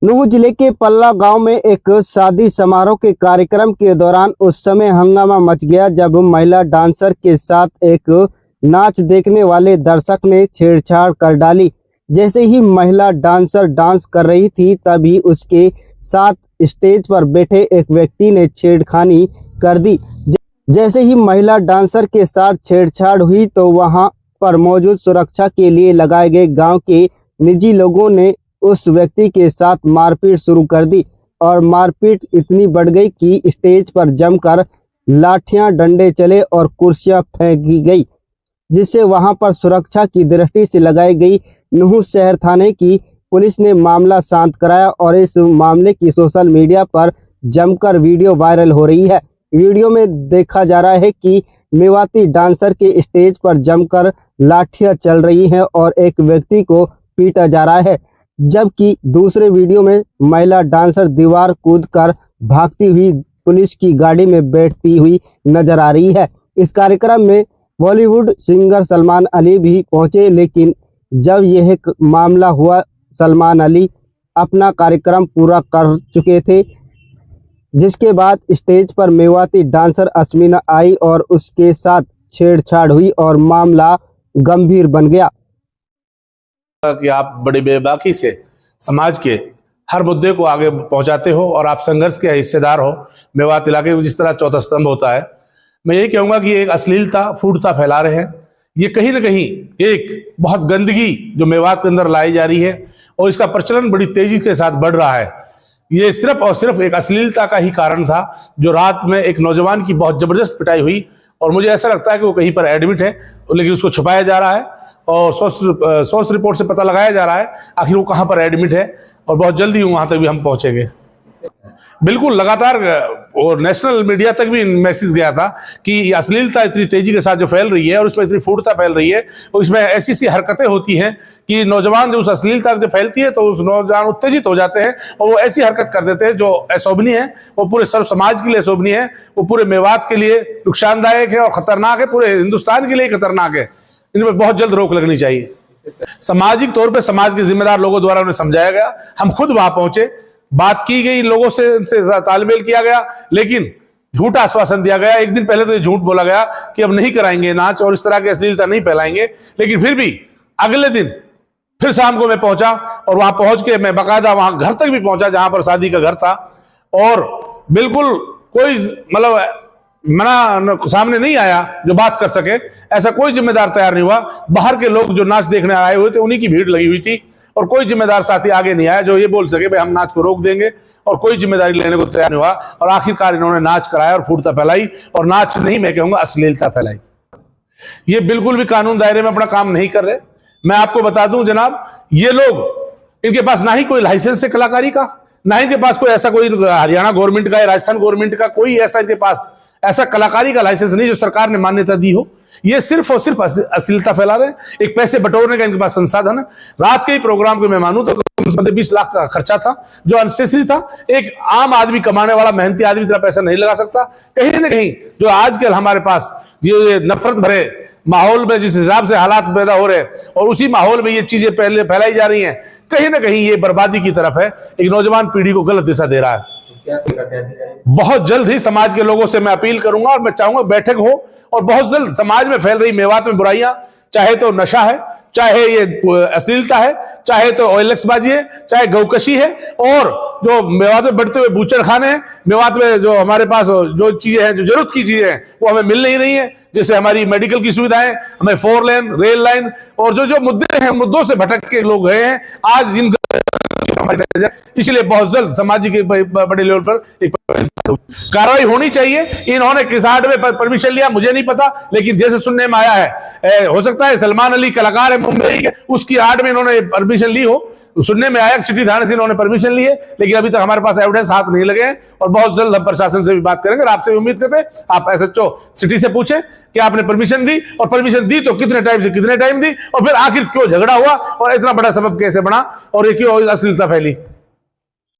नूंह जिले के पल्ला गांव में एक शादी समारोह के कार्यक्रम के दौरान उस समय हंगामा मच गया जब महिला डांसर के साथ एक नाच देखने वाले दर्शक ने छेड़छाड़ कर डाली। जैसे ही महिला डांसर डांस कर रही थी तभी उसके साथ स्टेज पर बैठे एक व्यक्ति ने छेड़खानी कर दी। जैसे ही महिला डांसर के साथ छेड़छाड़ हुई तो वहां पर मौजूद सुरक्षा के लिए लगाए गए गांव के निजी लोगों ने उस व्यक्ति के साथ मारपीट शुरू कर दी और मारपीट इतनी बढ़ गई कि स्टेज पर जमकर लाठियां, डंडे चले और कुर्सियां फेंकी गई, जिससे वहां पर सुरक्षा की दृष्टि से लगाई गई नूंह शहर थाने की पुलिस ने मामला शांत कराया और इस मामले की सोशल मीडिया पर जमकर वीडियो वायरल हो रही है। वीडियो में देखा जा रहा है कि मेवाती डांसर के स्टेज पर जमकर लाठियां चल रही हैं और एक व्यक्ति को पीटा जा रहा है, जबकि दूसरे वीडियो में महिला डांसर दीवार कूदकर भागती हुई पुलिस की गाड़ी में बैठती हुई नजर आ रही है। इस कार्यक्रम में बॉलीवुड सिंगर सलमान अली भी पहुंचे, लेकिन जब यह मामला हुआ सलमान अली अपना कार्यक्रम पूरा कर चुके थे, जिसके बाद स्टेज पर मेवाती डांसर अस्मिना आई और उसके साथ छेड़छाड़ हुई और मामला गंभीर बन गया। कि आप बड़ी बेबाकी से समाज के हर मुद्दे को आगे पहुंचाते हो और आप संघर्ष के हिस्सेदार हो। मेवात इलाके में जिस तरह चौथा स्तंभ होता है, मैं यही कहूँगा कि एक अश्लीलता, फूटता फैला रहे हैं। ये कहीं ना कहीं एक बहुत गंदगी जो मेवात के अंदर लाई जा रही है और इसका प्रचलन बड़ी तेजी के साथ बढ़ रहा है। ये सिर्फ और सिर्फ एक अश्लीलता का ही कारण था जो रात में एक नौजवान की बहुत ज़बरदस्त पिटाई हुई और मुझे ऐसा लगता है कि वो कहीं पर एडमिट है, लेकिन उसको छुपाया जा रहा है और सोर्स रिपोर्ट से पता लगाया जा रहा है आखिर वो कहाँ पर एडमिट है और बहुत जल्दी वहाँ तक भी हम पहुँचेंगे। बिल्कुल लगातार और नेशनल मीडिया तक भी मैसेज गया था कि अश्लीलता इतनी तेजी के साथ जो फैल रही है और उसमें इतनी फूटता फैल रही है और इसमें ऐसी सी हरकतें होती हैं कि नौजवान जो उस अश्लीलता जो फैलती है तो उस नौजवान उत्तेजित हो जाते हैं और वो ऐसी हरकत कर देते हैं जो अशोभनीय है, वो पूरे सर्व समाज के लिए अशोभनीय है, वो पूरे मेवात के लिए नुकसानदायक है और खतरनाक है, पूरे हिंदुस्तान के लिए खतरनाक है। इनमें बहुत जल्द रोक लगनी चाहिए। सामाजिक तौर पर समाज के जिम्मेदार लोगों द्वारा उन्हें समझाया गया, हम खुद वहां पहुंचे, बात की गई, लोगों से इनसे तालमेल किया गया, लेकिन झूठा आश्वासन दिया गया। एक दिन पहले तो ये झूठ बोला गया कि अब नहीं कराएंगे नाच और इस तरह की अश्लीलता नहीं फैलाएंगे, लेकिन फिर भी अगले दिन फिर शाम को मैं पहुंचा और वहां पहुंच के मैं बाकायदा वहां घर तक भी पहुंचा जहां पर शादी का घर था और बिल्कुल कोई मतलब मना सामने नहीं आया जो बात कर सके, ऐसा कोई जिम्मेदार तैयार नहीं हुआ। बाहर के लोग जो नाच देखने आए हुए थे उन्हीं की भीड़ लगी हुई थी और कोई जिम्मेदार साथी आगे नहीं आया जो ये बोल सके भाई हम नाच को रोक देंगे, और कोई जिम्मेदारी लेने को तैयार नहीं हुआ और आखिरकार इन्होंने नाच कराया और फूटता फैलाई और नाच नहीं, मैं कहूंगा अश्लीलता फैलाई। ये बिल्कुल भी कानून दायरे में अपना काम नहीं कर रहे। मैं आपको बता दूं जनाब, ये लोग, इनके पास ना ही कोई लाइसेंस है कलाकारी का, ना इनके पास कोई ऐसा कोई हरियाणा गवर्नमेंट का या राजस्थान गवर्नमेंट का कोई ऐसा इनके पास ऐसा कलाकारी का लाइसेंस नहीं जो सरकार ने मान्यता दी हो। ये सिर्फ और सिर्फ अश्लीलता फैला रहे हैं। एक पैसे बटोरने का इनके पास संसाधन है। रात के ही प्रोग्राम को मैं मानूं तो 20 लाख का खर्चा था जो अननेसेसरी था। एक आम आदमी, कमाने वाला मेहनती आदमी इतना पैसा नहीं लगा सकता। कहीं ना कहीं जो आजकल हमारे पास ये नफरत भरे माहौल में जिस हिसाब से हालात पैदा हो रहे हैं और उसी माहौल में ये चीजें पहले फैलाई जा रही हैं, कहीं ना कहीं ये बर्बादी की तरफ है, एक नौजवान पीढ़ी को गलत दिशा दे रहा है। बहुत जल्द ही समाज के लोगों से मैं अपील करूंगा और मैं चाहूंगा बैठक हो और बहुत जल्द समाज में फैल रही मेवात में बुराइयां, चाहे तो नशा है, चाहे ये अश्लीलता है, चाहे तो ओएलएक्स बाजी है, चाहे गौकशी है, और जो मेवात में बढ़ते हुए बूचड़ खाने हैं, मेवात में जो हमारे पास जो चीजें हैं, जो जरूरत की चीजें हैं वो हमें मिल नहीं रही है, जैसे हमारी मेडिकल की सुविधाएं, हमें 4 लेन रेल लाइन और जो जो मुद्दे हैं मुद्दों से भटक के लोग गए हैं। आज इन इसलिए बहुत जल्द सामाजिक बड़े लेवल पर एक कार्रवाई होनी चाहिए। इन्होंने किस आड़ में परमिशन लिया मुझे नहीं पता, लेकिन जैसे सुनने में आया है हो सकता है सलमान अली कलाकार है मुंबई के, उसकी आड़ में इन्होंने परमिशन ली हो। सुनने में आया सिटी थाने से इन्होंने परमिशन ली है, लेकिन अभी तक हमारे पास एविडेंस हाथ नहीं लगे हैं और बहुत जल्द हम प्रशासन से भी बात करेंगे और आपसे भी उम्मीद करते हैं आप एसएचओ सिटी से पूछें कि आपने परमिशन दी और परमिशन दी तो कितने टाइम से कितने टाइम दी और फिर आखिर क्यों झगड़ा हुआ और इतना बड़ा सबब कैसे बना और ये क्यों अश्लीलता फैली।